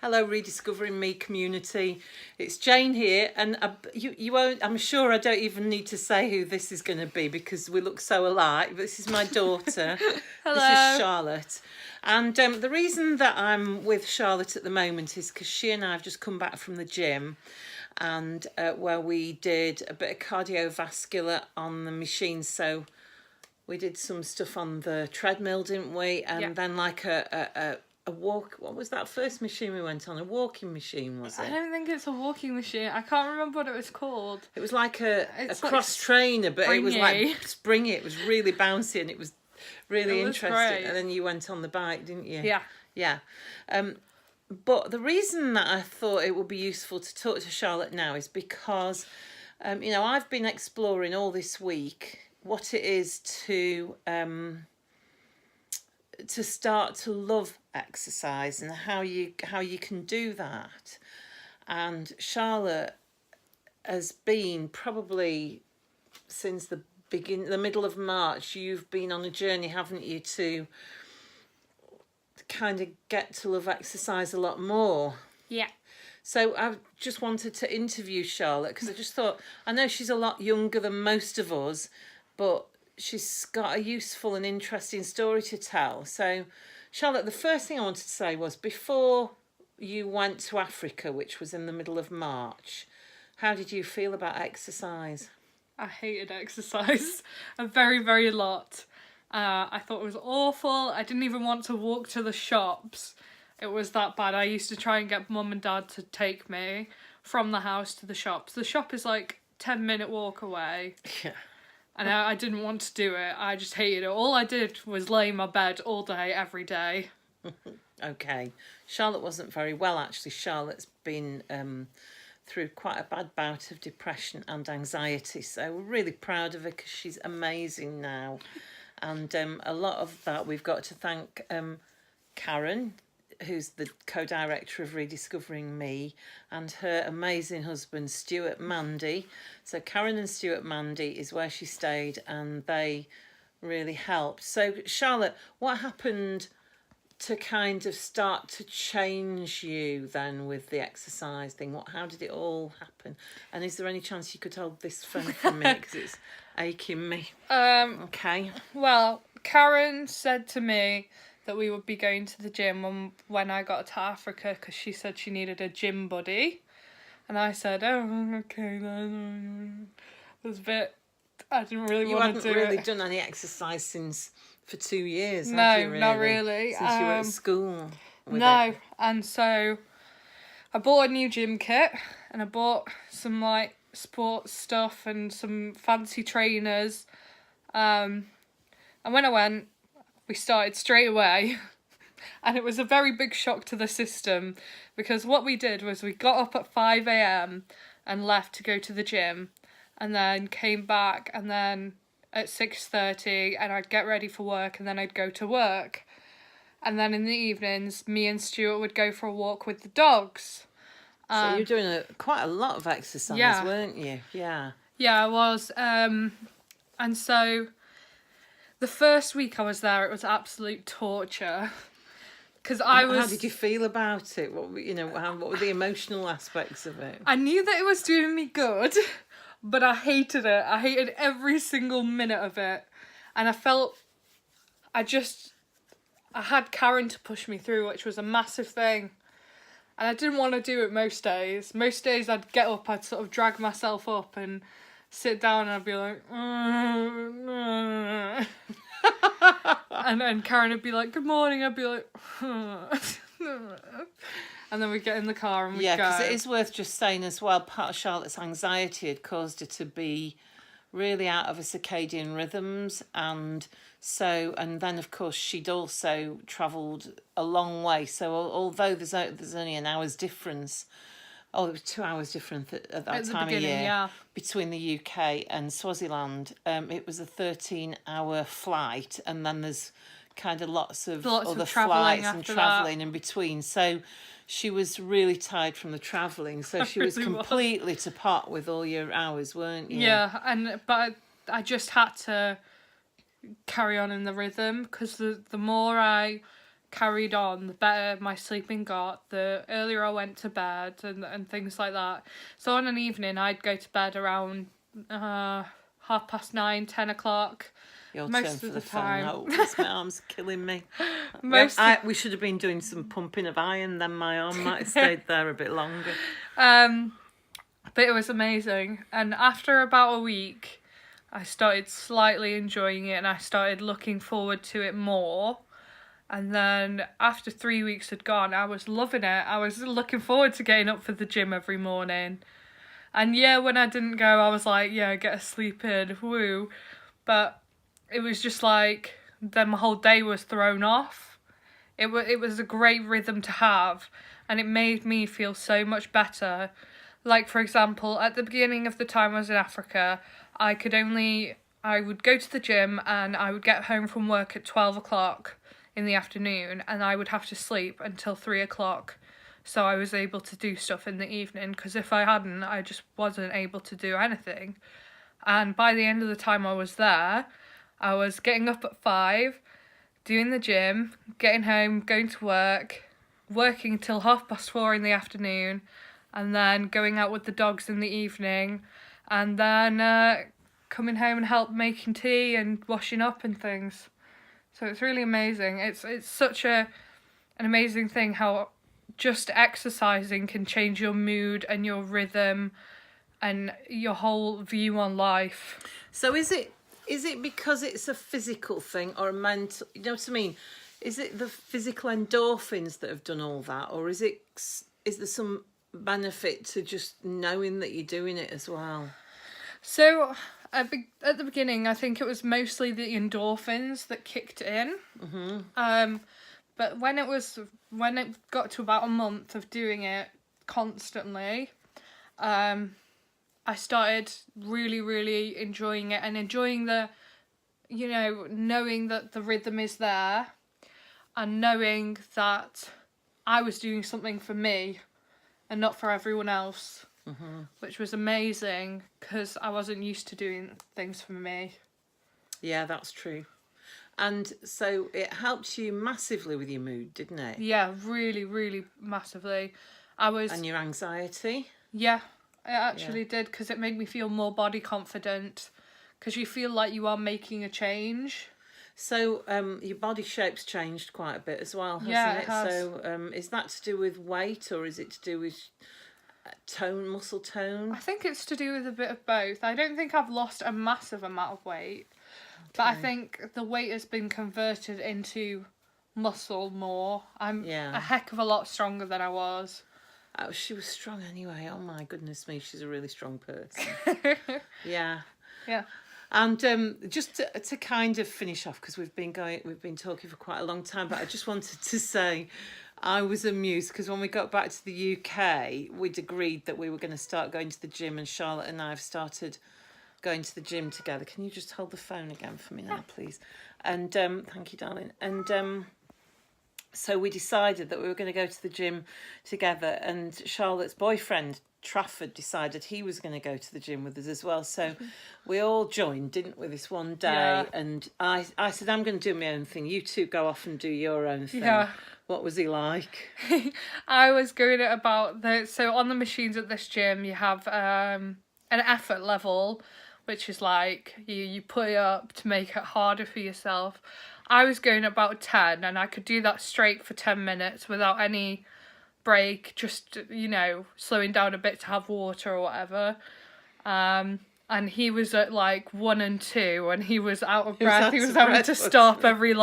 Hello, Rediscovering Me community. It's Jane here, and you won't. I'm sure I don't even need to say who this is going to be because we look so alike. This is my daughter. Hello. This is Charlotte, and the reason that I'm with Charlotte at the moment is because she and I have just come back from the gym, and where we did a bit of cardiovascular on the machine. So we did some stuff on the treadmill, didn't we? And then like a walk. What was that first machine we went on? A walking machine, was it? I don't think it's a walking machine. I can't remember what it was called. It was like a It's cross trainer, but it was like springy. springy. It was really bouncy and it was really It was interesting. great. And then you went on the bike, didn't you? Yeah. Yeah. But the reason that I thought it would be useful to talk to Charlotte now is because, I've been exploring all this week what it is to start to love exercise and how you can do that. And Charlotte has been probably since the middle of March. You've been on a journey, haven't you, to kind of get to love exercise a lot more. Yeah. So I just wanted to interview Charlotte because I just thought, I know she's a lot younger than most of us, but she's got a useful and interesting story to tell. So, Charlotte, the first thing I wanted to say was, before you went to Africa, which was in the middle of March, how did you feel about exercise? I hated exercise a very, very lot. I thought it was awful. I didn't even want to walk to the shops. It was that bad. I used to try and get mum and dad to take me from the house to the shops. The shop is like 10-minute walk away. Yeah. And I didn't want to do it. I just hated it. All I did was lay in my bed all day, every day. Okay. Charlotte wasn't very well, actually. Charlotte's been through quite a bad bout of depression and anxiety. So we're really proud of her because she's amazing now. And a lot of that we've got to thank Karen, who's the co-director of Rediscovering Me, and her amazing husband, Stuart Mandy. So Karen and Stuart Mandy is where she stayed, and they really helped. So Charlotte, what happened to kind of start to change you then with the exercise thing? How did it all happen? And is there any chance you could hold this phone for me because it's aching me? Okay. Well, Karen said to me that we would be going to the gym when I got to Africa because she said she needed a gym buddy. And I said, oh, okay, then. It was a bit, I didn't really want to do it. You hadn't really done any exercise for 2 years, No, have you, really? not really. Since you were at school with No, it. and so I bought a new gym kit and I bought some like sports stuff and some fancy trainers. And when I went, we started straight away. And it was a very big shock to the system because what we did was we got up at 5 a.m. and left to go to the gym and then came back and then at 6:30 and I'd get ready for work and then I'd go to work. And then in the evenings, me and Stuart would go for a walk with the dogs. So you're doing quite a lot of exercise, Yeah. weren't you? Yeah. Yeah, I was. And so the first week I was there, it was absolute torture. Because How did you feel about it? What were the emotional aspects of it? I knew that it was doing me good, but I hated it. I hated every single minute of it. And I felt I had Karen to push me through, which was a massive thing. And I didn't want to do it most days. Most days I'd get up, I'd sort of drag myself up and sit down and I'd be like, and then Karen would be like, good morning. I'd be like, and then we'd get in the car and we'd go. Yeah, because it is worth just saying as well, part of Charlotte's anxiety had caused her to be really out of her circadian rhythms, and then of course she'd also travelled a long way. So although there's only an hour's difference, there was 2 hours difference at that time of year, yeah, between the UK and Swaziland. It was a 13-hour flight, and then there's kind of lots of other flights and travelling in between. So she was really tired from the travelling. So she was completely to pot with all your hours, weren't you? Yeah, but I just had to carry on in the rhythm because the more I carried on, the better my sleeping got, the earlier I went to bed and things like that. So on an evening, I'd go to bed around 9:30, 10 o'clock. Your Most turn of for the the time. phone. Oh, bless, my arm's killing me. We should have been doing some pumping of iron, then my arm might have stayed there a bit longer. But it was amazing. And after about a week, I started slightly enjoying it and I started looking forward to it more. And then after 3 weeks had gone, I was loving it. I was looking forward to getting up for the gym every morning. And yeah, when I didn't go, I was like, yeah, get a sleep in, woo. But it was just like, then my whole day was thrown off. It was a great rhythm to have, and it made me feel so much better. Like, for example, at the beginning of the time I was in Africa, I would go to the gym and I would get home from work at 12 o'clock in the afternoon, and I would have to sleep until 3 o'clock. So I was able to do stuff in the evening, because if I hadn't, I just wasn't able to do anything. And by the end of the time I was there, I was getting up at 5, doing the gym, getting home, going to work, working till 4:30 in the afternoon, and then going out with the dogs in the evening, and then coming home and help making tea and washing up and things. So it's really amazing. It's such an amazing thing how just exercising can change your mood and your rhythm and your whole view on life. So is it because it's a physical thing or a mental, you know what I mean? Is it the physical endorphins that have done all that, or is there some benefit to just knowing that you're doing it as well? So at the beginning, I think it was mostly the endorphins that kicked in. Mm-hmm. But when it got to about a month of doing it constantly, I started really, really enjoying it and enjoying knowing that the rhythm is there and knowing that I was doing something for me and not for everyone else, which was amazing because I wasn't used to doing things for me. Yeah, that's true. And so it helped you massively with your mood, didn't it? Yeah, really, really massively. And your anxiety? Yeah, it actually did, because it made me feel more body confident, because you feel like you are making a change. So your body shape's changed quite a bit as well, hasn't Yeah, it? it has. So is that to do with weight, or is it to do with muscle tone? I think it's to do with a bit of both. I don't think I've lost a massive amount of weight, but I think the weight has been converted into muscle more. I'm a heck of a lot stronger than I was. Oh, she was strong anyway. Oh my goodness me, she's a really strong person. Yeah. Yeah. And just to kind of finish off, because we've been talking for quite a long time, but I just wanted to say I was amused because when we got back to the UK, we'd agreed that we were going to start going to the gym, and Charlotte and I have started going to the gym together. Can you just hold the phone again for me now, please? And thank you, darling. And so we decided that we were going to go to the gym together, and Charlotte's boyfriend Trafford decided he was going to go to the gym with us as well. So we all joined, didn't we, this one day? Yeah. And I said, I'm going to do my own thing. You two go off and do your own thing. Yeah. What was he like? I was going at about so on the machines at this gym, you have an effort level, which is like you put it up to make it harder for yourself. I was going at about 10, and I could do that straight for 10 minutes without any break, just, slowing down a bit to have water or whatever. And he was at like 1 and 2, and he was out of breath. He was having to stop every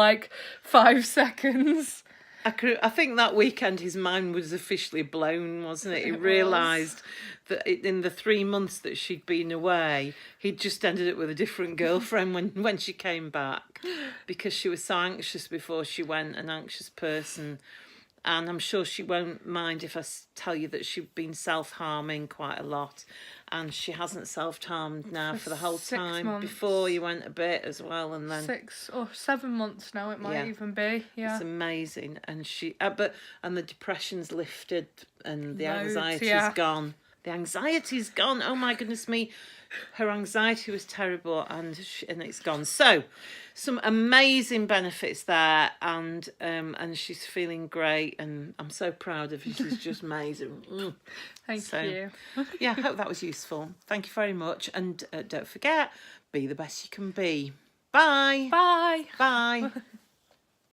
5 seconds. I think that weekend his mind was officially blown, wasn't it? He realised that in the 3 months that she'd been away, he'd just ended up with a different girlfriend when she came back, because she was so anxious before she went, an anxious person. And I'm sure she won't mind if I tell you that she'd been self-harming quite a lot. And she hasn't self-harmed now for the whole time. Months. Before you went a bit as well, and then 6 or 7 months now it might even be. Yeah, it's amazing. And she, and the depression's lifted, and the anxiety's gone. The anxiety's gone. Oh my goodness me. Her anxiety was terrible, and it's gone. So, some amazing benefits there, and she's feeling great, and I'm so proud of her. She's just amazing. Thank you. Yeah, I hope that was useful. Thank you very much, and don't forget, be the best you can be. Bye. Bye. Bye.